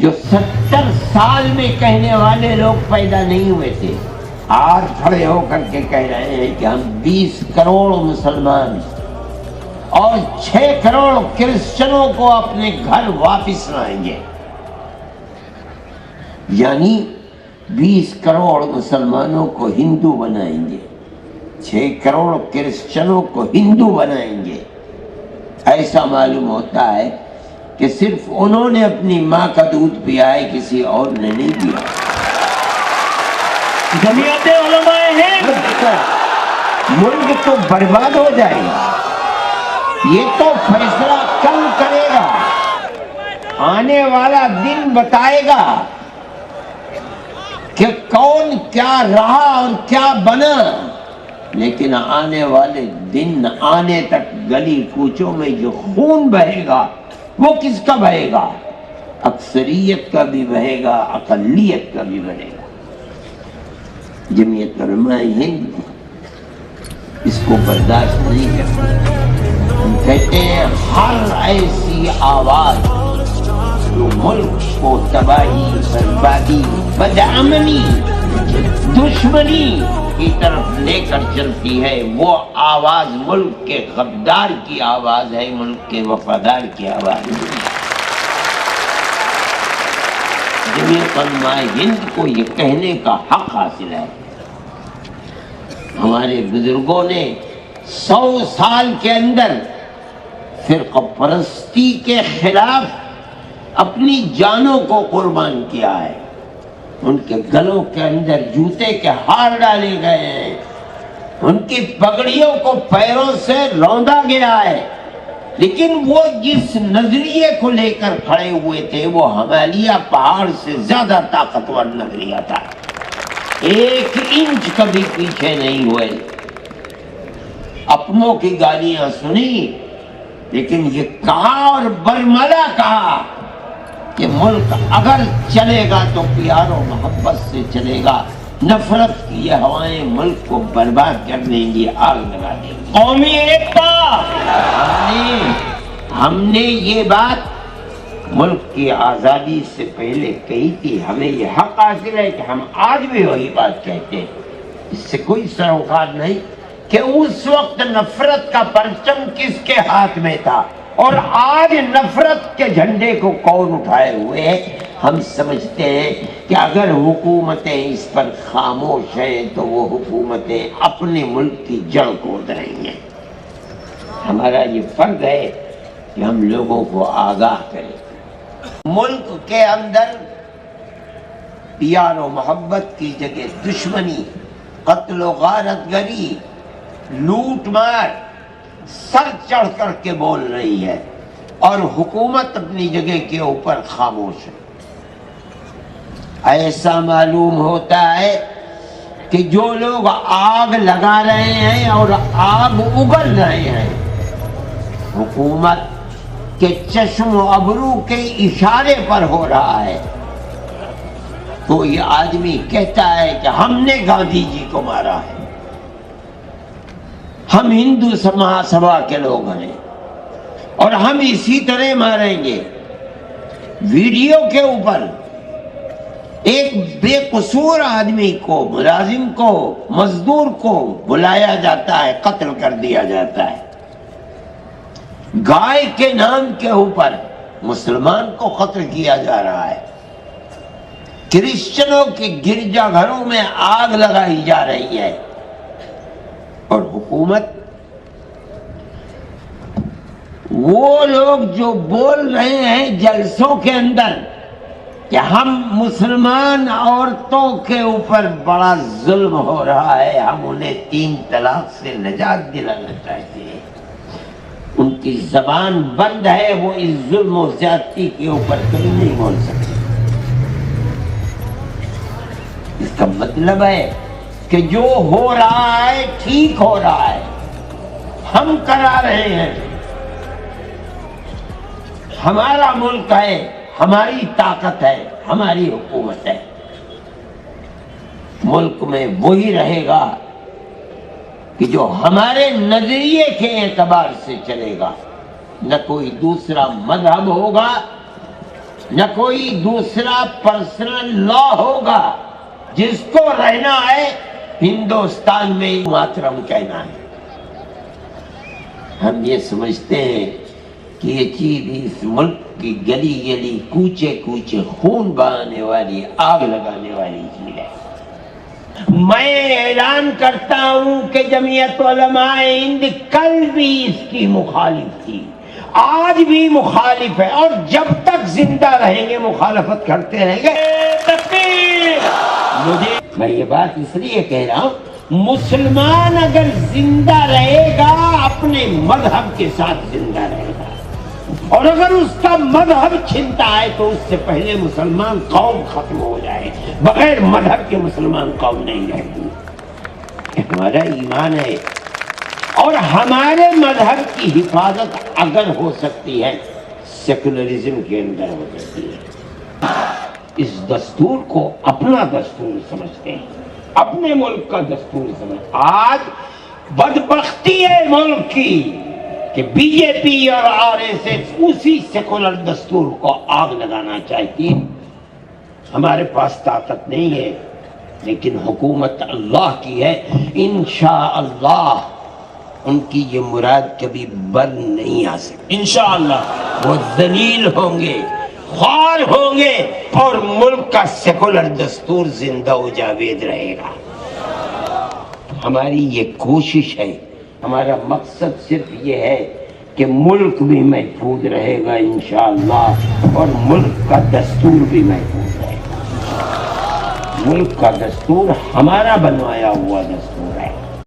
جو 70 سال میں کہنے والے لوگ پیدا نہیں ہوئے تھے، آج کھڑے ہو کر کے کہہ رہے ہیں کہ ہم 20 کروڑ مسلمان اور 6 کروڑ کرسچنوں کو اپنے گھر واپس لائیں گے. یعنی 20 کروڑ مسلمانوں کو ہندو بنائیں گے، 6 کروڑ کرسچنوں کو ہندو بنائیں گے. ایسا معلوم ہوتا ہے کہ صرف انہوں نے اپنی ماں کا دودھ پیا ہے، کسی اور نے نہیں پیا. جمعیت علماء ہند ملک تو برباد ہو جائے گا. یہ تو فیصلہ کل کرے گا، آنے والا دن بتائے گا کہ کون کیا رہا اور کیا بنا. لیکن آنے والے دن آنے تک گلی کوچوں میں جو خون بہے گا وہ کس کا بہے گا؟ اکثریت کا بھی بہے گا، اقلیت کا بھی بہے گا. جمعیت علماء ہند اس کو برداشت نہیں کرتی. ہم کہتے ہیں ہر ایسی آواز جو ملک کو تباہی، بربادی، بدامنی، دشمنی کی طرف لے کر چلتی ہے، وہ آواز ملک کے غدار کی آواز ہے، ملک کے وفادار کی آواز ہے. جمعیت علماء ہند کو یہ کہنے کا حق حاصل ہے. ہمارے بزرگوں نے 100 سال کے اندر فرقہ پرستی کے خلاف اپنی جانوں کو قربان کیا ہے. ان کے گلوں کے اندر جوتے کے ہار ڈالے گئے ہیں، ان کی پگڑیوں کو پیروں سے روندا گیا ہے. لیکن وہ جس نظریے کو لے کر کھڑے ہوئے تھے وہ ہمالیہ پہاڑ سے زیادہ طاقتور نظریہ تھا. 1 انچ کبھی پیچھے نہیں ہوئے. اپنوں کی گالیاں سنی لیکن یہ کہا اور برملا کہا کہ ملک اگر چلے گا تو پیار و محبت سے چلے گا، نفرت کی یہ ہوائیں ملک کو برباد کر دیں گی، آگ لگا دیں گی. قومی ایکتا. ہم نے یہ بات ملک کی آزادی سے پہلے کہی تھی. ہمیں یہ حق حاصل ہے کہ ہم آج بھی وہی بات کہتے ہیں. اس سے کوئی سروکار نہیں کہ اس وقت نفرت کا پرچم کس کے ہاتھ میں تھا اور آج نفرت کے جھنڈے کو کون اٹھائے ہوئے ہے. ہم سمجھتے ہیں کہ اگر حکومتیں اس پر خاموش ہیں تو وہ حکومتیں اپنے ملک کی جڑ کو دیں گے. ہمارا یہ فرض ہے کہ ہم لوگوں کو آگاہ کریں. ملک کے اندر پیار و محبت کی جگہ دشمنی، قتل و غارت گری، لوٹ مار سر چڑھ کر کے بول رہی ہے اور حکومت اپنی جگہ کے اوپر خاموش ہے. ایسا معلوم ہوتا ہے کہ جو لوگ آگ لگا رہے ہیں اور آگ اگل رہے ہیں حکومت کے چشم و ابرو کے اشارے پر ہو رہا ہے. کوئی آدمی کہتا ہے کہ ہم نے گاندھی جی کو مارا ہے، ہم ہندو مہاسبھا کے لوگ ہیں اور ہم اسی طرح ماریں گے. ویڈیو کے اوپر ایک بے قصور آدمی کو، ملازم کو، مزدور کو بلایا جاتا ہے، قتل کر دیا جاتا ہے. گائے کے نام کے اوپر مسلمان کو قتل کیا جا رہا ہے. کرسچنوں کے گرجا گھروں میں آگ لگائی جا رہی ہے اور حکومت، وہ لوگ جو بول رہے ہیں جلسوں کے اندر کہ ہم مسلمان عورتوں کے اوپر بڑا ظلم ہو رہا ہے، ہم انہیں 3 طلاق سے نجات دلانا چاہتے ہیں، ان کی زبان بند ہے، وہ اس ظلم و زیادتی کے اوپر کبھی نہیں بول سکتے. اس کا مطلب ہے کہ جو ہو رہا ہے ٹھیک ہو رہا ہے، ہم کرا رہے ہیں، ہمارا ملک ہے، ہماری طاقت ہے، ہماری حکومت ہے. ملک میں وہی رہے گا کہ جو ہمارے نظریے کے اعتبار سے چلے گا. نہ کوئی دوسرا مذہب ہوگا، نہ کوئی دوسرا پرسنل لا ہوگا. جس کو رہنا ہے ہندوستان میں ماترم کہنا ہے. ہم یہ سمجھتے ہیں کہ یہ چیز اس ملک کی گلی گلی کوچے کوچے خون بہانے والی آگ لگانے والی چیز ہے. میں اعلان کرتا ہوں کہ جمعیت علماء ہند کل بھی اس کی مخالف تھی، آج بھی مخالف ہے، اور جب تک زندہ رہیں گے مخالفت کرتے رہیں گے. میں یہ بات اس لیے کہہ رہا ہوں، مسلمان اگر زندہ رہے گا اپنے مذہب کے ساتھ زندہ رہے گا، اور اگر اس کا مذہب چھنتا ہے تو اس سے پہلے مسلمان قوم ختم ہو جائے. بغیر مذہب کے مسلمان قوم نہیں رہے گی. ہمارا ایمان ہے، اور ہمارے مذہب کی حفاظت اگر ہو سکتی ہے سیکولرزم کے اندر ہو سکتی ہے. اس دستور کو اپنا دستور سمجھتے ہیں، اپنے ملک کا دستور سمجھتے. آج بدبختی ہے ملک کی کہ بی جے پی اور آر ایس ایس اسی سیکولر دستور کو آگ لگانا چاہتی ہے. ہمارے پاس طاقت نہیں ہے، لیکن حکومت اللہ کی ہے. انشاءاللہ ان کی یہ مراد کبھی بر نہیں آ سکتی. انشاءاللہ وہ ذلیل ہوں گے، خوار ہوں گے، اور ملک کا سیکولر دستور زندہ و جاوید رہے گا. ہماری یہ کوشش ہے، ہمارا مقصد صرف یہ ہے کہ ملک بھی محفوظ رہے گا انشاءاللہ، اور ملک کا دستور بھی محفوظ رہے گا. ملک کا دستور ہمارا بنوایا ہوا دستور ہے.